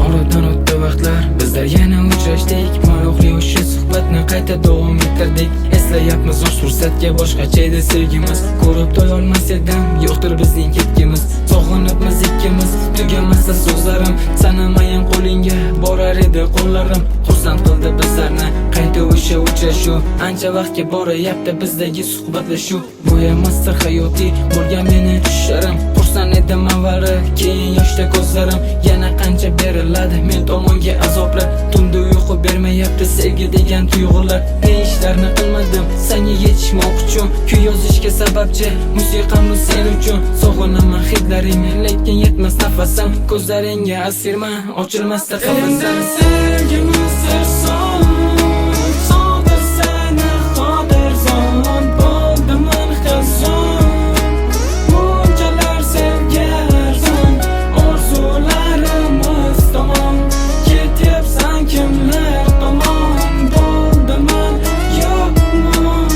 Oradan o'tdi vaqtlar, bizlar yana uchrashdik. Maroqli o'sha suhbatni qayta davom ettirdik. Eslayapmiz o'sha fursatga, boshqacha edi sevgimiz. Ko'rib to'yolmas edim, yo'qdir bizning ketgimiz. Sog'inibmiz ikkimiz, tugamasa so'zlarim. Sanamayin qo'lingga borar edi qo'llarim. Xursand qildi bizlarni qayta o'sha uchrashuv. Ancha vaqtga borayapti bizdagi suhbatlashuv. Bu emasdir hayotiy bo'lgan meni tushlarim. Xursand edim avvali, keyin yoshda ko'zlarim. Yana qancha beriladi men tomonga azoblar. Tunda uyqu bermayapti sevgi degan tuyg'ular. Ne ishlarni qilmadim senga yetishmoq uchun. Kuy yozishga sababchi musiqamni sen uchun. Sog'inaman hidlaringni, lekin yetmas nafasim. Ko'zlaringga asirma, ochilmasda qafasim. Sevgimiz serson, sodir seni xotirson. Bo'ldiman xazon, bunchalar sevgi arzon. Orzularimiz tomon ketyapsan kimlar tomon. Bo'ldiman yo'qman.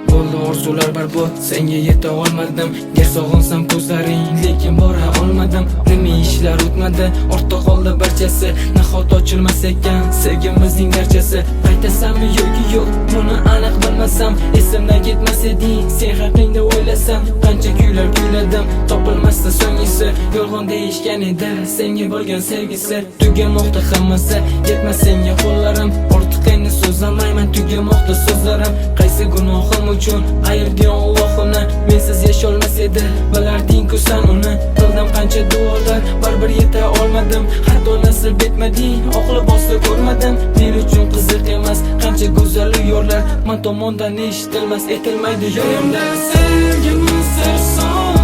Bo'ldi orzular barbod, senga yeta olmadim. Gar sog'insam ko'zlaring, lekin bora olmadim. Nima ishlar o'tmadi, ortda qoldi barchasi. Nahot ochilmas ekan sevgimizning barchasi. Qaytasanmi yoki yo'q, buni aniq bilmasam. Esimdan ketmas eding, sen haqingda o'ylasam. Qancha kuylar kuyladim, topilmasdi so'nggisi. Yolg'on deyishgan edi senga bo'lgan sevgisi. Tugamoqda hammasi, yetmas senga qo'llarim. Ortiq endi so'zlamayman, tugamoqda so'zlarim. Qaysi gunohim uchun ayirgan Alloh uni. Mensiz yasholmas edi, bilarding-ku sen uni. Qildim qancha duolar, baribir yeta olmadim. Hatto nasib etmading, oqli bosdi ko'rmadim. Men uchun qiziq emas, qancha go'zal yorlar. Men tomondan eshitilmas, etilmaydi yo'limda. Sevgimiz serson,